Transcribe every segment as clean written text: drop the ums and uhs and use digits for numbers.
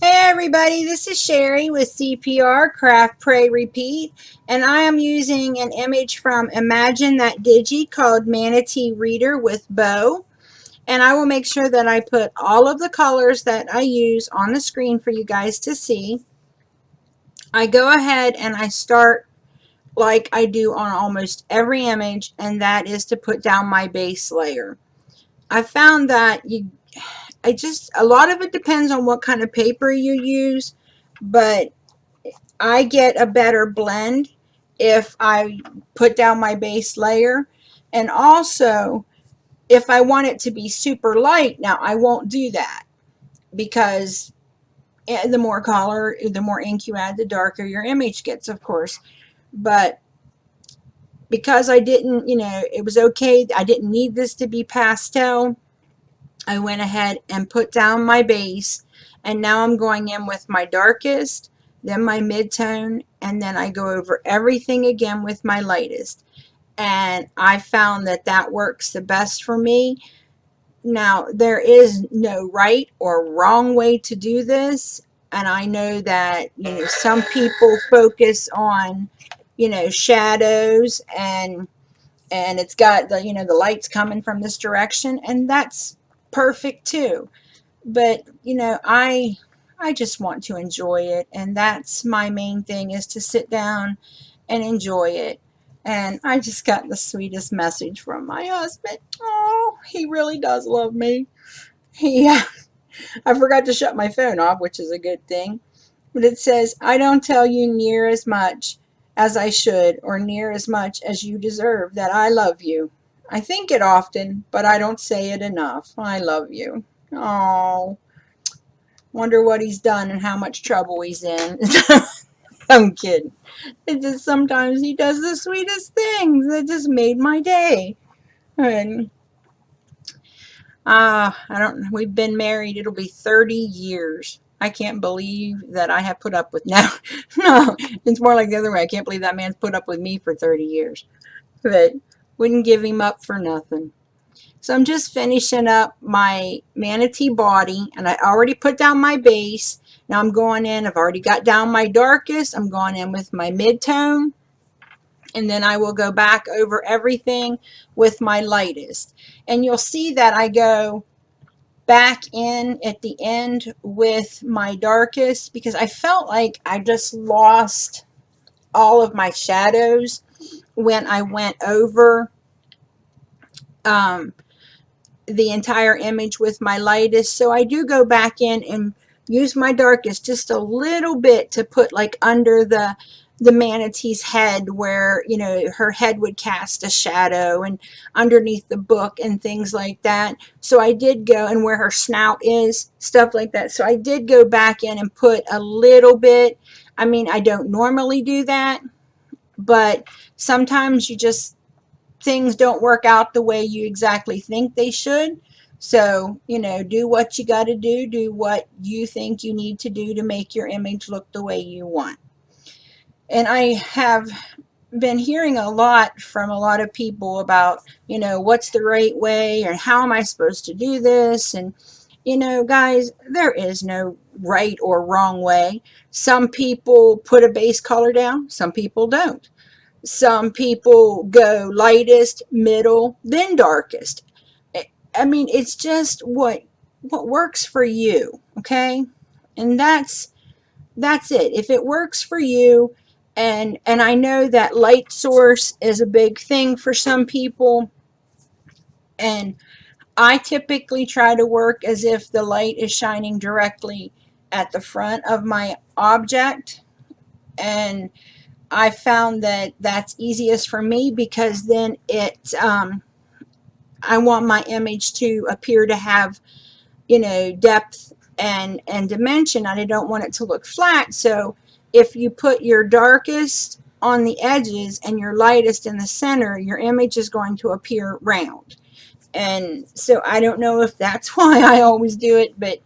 Hey everybody, this is Sherry with CPR Craft Pray Repeat, and I am using an image from Imagine That Digi called Manatee Reader with Bow. And I will make sure that I put all of the colors that I use on the screen for you guys to see. I go ahead and I start like I do on almost every image, and that is to put down my base layer. I found that a lot of it depends on what kind of paper you use, but I get a better blend if I put down my base layer. And also, if I want it to be super light, now I won't do that because the more color, the more ink you add, the darker your image gets, of course. But because I didn't, it was okay, I didn't need this to be pastel, I went ahead and put down my base, and now I'm going in with my darkest, then my mid-tone, and then I go over everything again with my lightest. And I found that that works the best for me. Now, there is no right or wrong way to do this, and I know that, some people focus on, shadows, and it's got the lights coming from this direction, and that's perfect too. But I just want to enjoy it, and that's my main thing, is to sit down and enjoy it. And I just got the sweetest message from my husband. Oh, he really does love me. He I forgot to shut my phone off, which is a good thing. But it says, I don't tell you near as much as I should, or near as much as you deserve, that I love you. I think it often, but I don't say it enough. I love you. Oh, wonder what he's done and how much trouble he's in. I'm kidding. It just sometimes he does the sweetest things that just made my day. And I don't. We've been married. It'll be 30 years. I can't believe that I have put up with now. No, it's more like the other way. I can't believe that man's put up with me for 30 years. But wouldn't give him up for nothing. So I'm just finishing up my manatee body, and I already put down my base. Now I'm going in. I've already got down my darkest. I'm going in with my mid-tone, and then I will go back over everything with my lightest. And you'll see that I go back in at the end with my darkest because I felt like I just lost all of my shadows when I went over the entire image with my lightest. So I do go back in and use my darkest just a little bit to put like under the manatee's head, where her head would cast a shadow, and underneath the book and things like that. So I did go, and where her snout is, stuff like that. So I did go back in and put a little bit. I mean, I don't normally do that, but sometimes things don't work out the way you exactly think they should. So, do what you got to do what you think you need to do to make your image look the way you want. And I have been hearing a lot from a lot of people about, what's the right way, or how am I supposed to do this? And, guys, there is no right or wrong way. Some people put a base color down, some people don't. Some people go lightest, middle, then darkest. I mean, it's just what works for you, okay? And that's it. If it works for you, and I know that light source is a big thing for some people, and I typically try to work as if the light is shining directly at the front of my object, and I found that that's easiest for me because then I want my image to appear to have, depth and dimension, and I don't want it to look flat. So if you put your darkest on the edges and your lightest in the center, your image is going to appear round. And so I don't know if that's why I always do it, but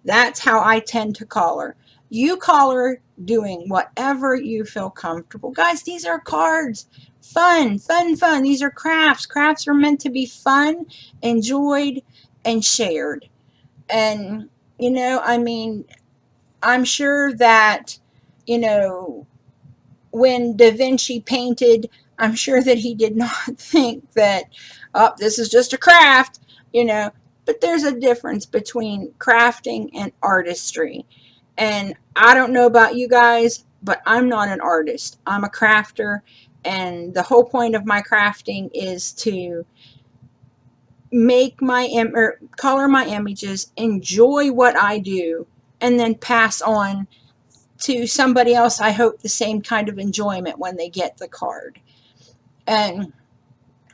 that's how I tend to color. You color doing whatever you feel comfortable. Guys, these are cards. Fun, fun, fun. These are crafts. Crafts are meant to be fun, enjoyed, and shared. And, I mean, I'm sure that, you know, when Da Vinci painted, I'm sure that he did not think that, oh, this is just a craft, you know. But there's a difference between crafting and artistry. And I don't know about you guys, but I'm not an artist. I'm a crafter. And the whole point of my crafting is to make my or color my images, enjoy what I do, and then pass on to somebody else, I hope, the same kind of enjoyment when they get the card. And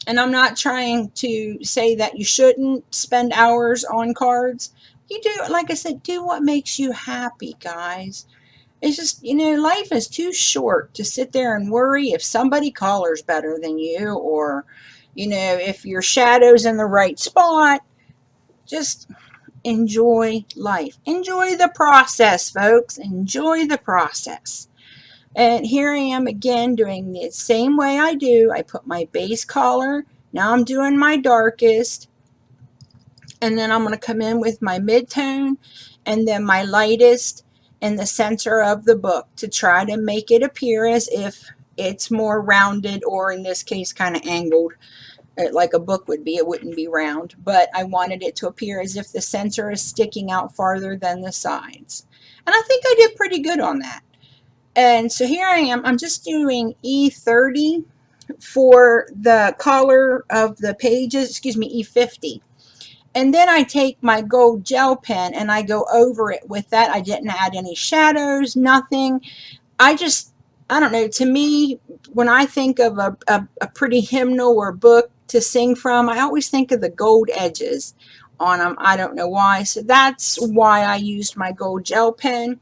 I'm not trying to say that you shouldn't spend hours on cards. You do, like I said, do what makes you happy, guys. It's just, you know, life is too short to sit there and worry if somebody colors better than you, or, you know, if your shadow's in the right spot. Just enjoy life. Enjoy the process, folks. Enjoy the process. And here I am again doing the same way I do. I put my base color. Now I'm doing my darkest. And then I'm going to come in with my mid-tone and then my lightest in the center of the book to try to make it appear as if it's more rounded, or in this case kind of angled, like a book would be. It wouldn't be round, but I wanted it to appear as if the center is sticking out farther than the sides. And I think I did pretty good on that. And so here I am. I'm just doing E30 for the color of the pages, excuse me, E50. And then I take my gold gel pen and I go over it with that. I didn't add any shadows, nothing. I don't know, to me, when I think of a pretty hymnal or book to sing from, I always think of the gold edges on them. I don't know why. So that's why I used my gold gel pen.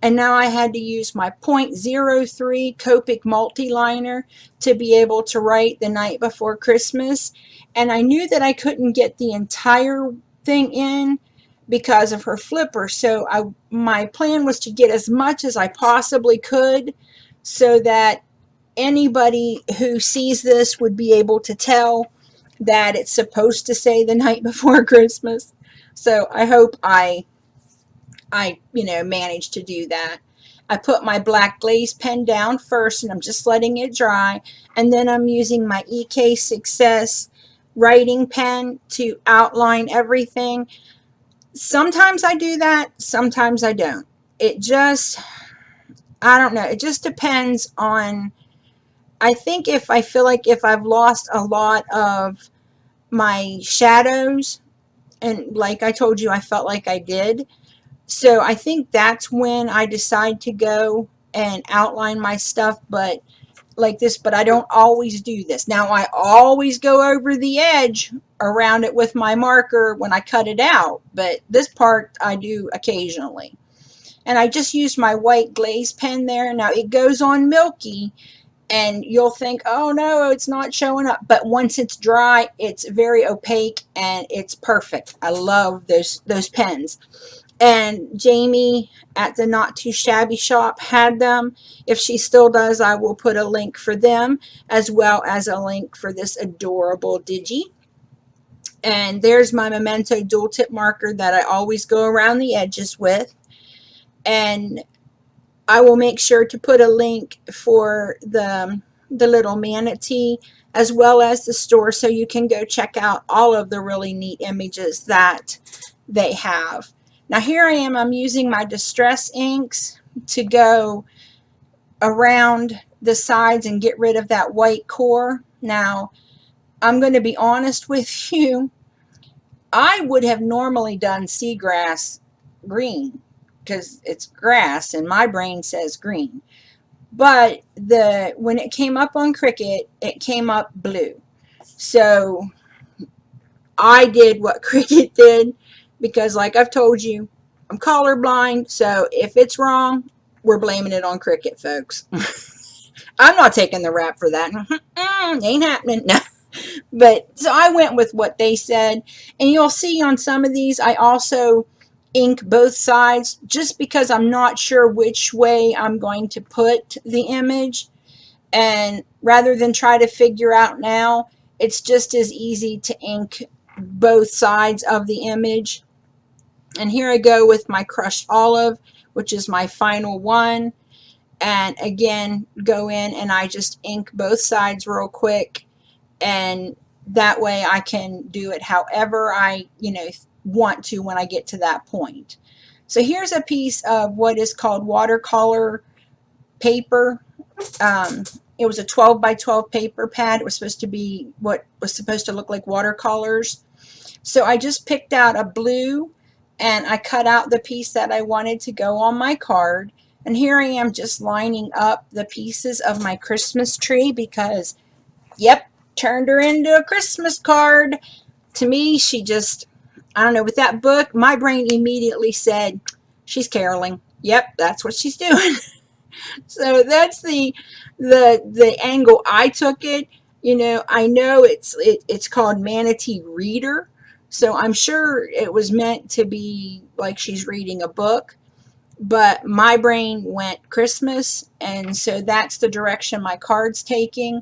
And now I had to use my .03 Copic multi-liner to be able to write The Night Before Christmas. And I knew that I couldn't get the entire thing in because of her flipper. So my plan was to get as much as I possibly could so that anybody who sees this would be able to tell that it's supposed to say The Night Before Christmas. So I hope I managed to do that. I put my black glaze pen down first and I'm just letting it dry. And then I'm using my EK Success writing pen to outline everything. Sometimes I do that, sometimes I don't. I don't know. It just depends on, I think if I feel like if I've lost a lot of my shadows, and like I told you, I felt like I did. So I think that's when I decide to go and outline my stuff, but like this, but I don't always do this. Now I always go over the edge around it with my marker when I cut it out, but this part I do occasionally. And I just used my white glaze pen there. Now it goes on milky and you'll think, oh no, it's not showing up. But once it's dry, it's very opaque and it's perfect. I love those pens. And Jamie at the Not Too Shabby shop had them. If she still does, I will put a link for them, as well as a link for this adorable Digi. And there's my Memento dual tip marker that I always go around the edges with. And I will make sure to put a link for the little Manatee, as well as the store, so you can go check out all of the really neat images that they have. Now here I am, I'm using my Distress inks to go around the sides and get rid of that white core. Now, I'm going to be honest with you, I would have normally done seagrass green because it's grass and my brain says green. But when it came up on Cricut, it came up blue. So I did what Cricut did, because like I've told you, I'm colorblind, so if it's wrong, we're blaming it on Cricut, folks. I'm not taking the rap for that. Ain't happening. No. But so I went with what they said. And you'll see on some of these, I also ink both sides just because I'm not sure which way I'm going to put the image. And rather than try to figure out now, it's just as easy to ink both sides of the image. And here I go with my crushed olive, which is my final one. And again, go in and I just ink both sides real quick, and that way I can do it however I want to when I get to that point. So here's a piece of what is called watercolor paper. It was a 12 by 12 paper pad. It was supposed to be what was supposed to look like watercolors. So I just picked out a blue and I cut out the piece that I wanted to go on my card. And here I am just lining up the pieces of my Christmas tree because, yep, turned her into a Christmas card. To me, she just, I don't know, with that book, my brain immediately said, she's caroling. Yep, that's what she's doing. So that's the angle I took it. I know it's called Manatee Reader, so I'm sure it was meant to be like she's reading a book, but my brain went Christmas, and so that's the direction my card's taking.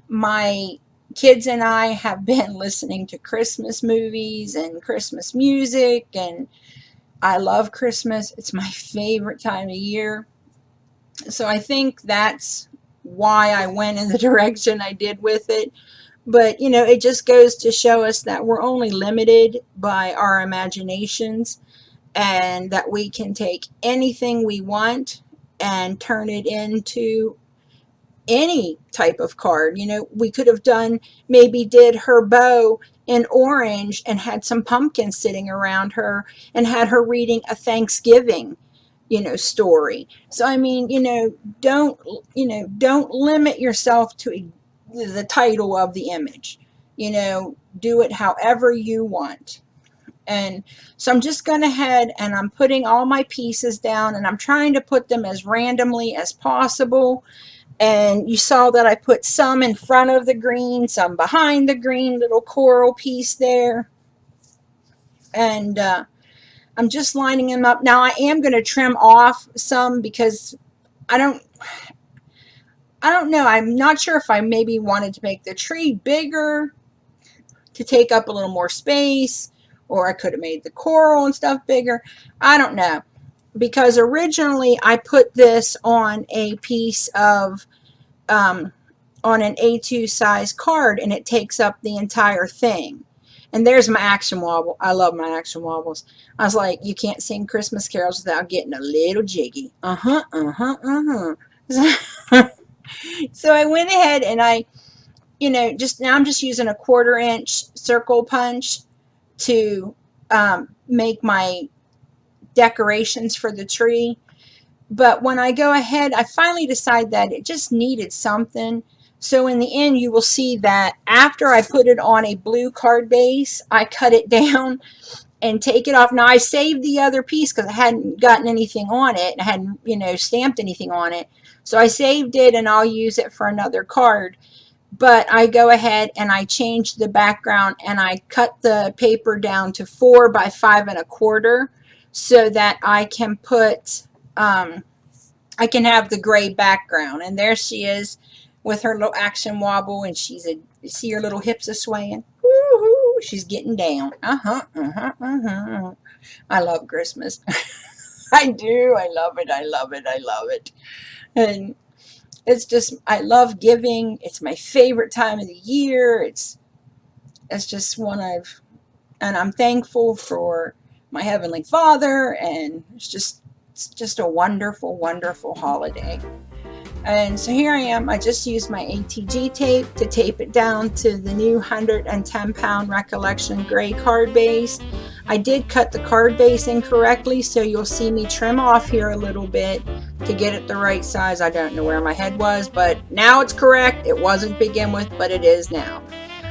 My kids and I have been listening to Christmas movies and Christmas music, and I love Christmas. It's my favorite time of year. So I think that's why I went in the direction I did with it. But, it just goes to show us that we're only limited by our imaginations, and that we can take anything we want and turn it into any type of card. We could have did her bow in orange and had some pumpkins sitting around her and had her reading a Thanksgiving story. So I mean, don't limit yourself to the title of the image. Do it however you want. And so I'm just going ahead and I'm putting all my pieces down, and I'm trying to put them as randomly as possible. And you saw that I put some in front of the green, some behind the green little coral piece there. And I'm just lining them up. Now I am going to trim off some because I don't know. I'm not sure if I maybe wanted to make the tree bigger to take up a little more space, or I could have made the coral and stuff bigger. I don't know. Because originally I put this on a piece of, on an A2 size card, and it takes up the entire thing. And there's my action wobble. I love my action wobbles. I was like, you can't sing Christmas carols without getting a little jiggy. So I went ahead and I, now I'm just using a 1/4 inch circle punch to make my decorations for the tree. But when I go ahead, I finally decide that it just needed something. So in the end, you will see that after I put it on a blue card base, I cut it down and take it off. Now I saved the other piece because I hadn't gotten anything on it. I hadn't, stamped anything on it. So I saved it and I'll use it for another card. But I go ahead and I change the background and I cut the paper down to 4 by 5 1/4 so that I can put, I can have the gray background. And there she is with her little action wobble, and she's see her little hips are swaying. Woo-hoo, she's getting down. I love Christmas. I do. I love it. I love it. I love it. And it's just, I love giving. It's my favorite time of the year. It's just one and I'm thankful for my Heavenly Father, and it's just a wonderful, wonderful holiday. And so here I am. I just used my ATG tape to tape it down to the new 110-pound Recollection gray card base. I did cut the card base incorrectly, so you'll see me trim off here a little bit to get it the right size. I don't know where my head was, but now it's correct. It wasn't to begin with, but it is now.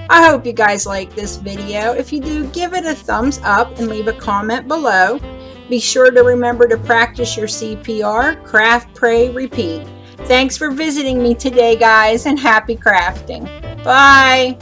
I hope you guys like this video. If you do, give it a thumbs up and leave a comment below. Be sure to remember to practice your CPR, Craft, Pray, Repeat. Thanks for visiting me today, guys, and happy crafting. Bye!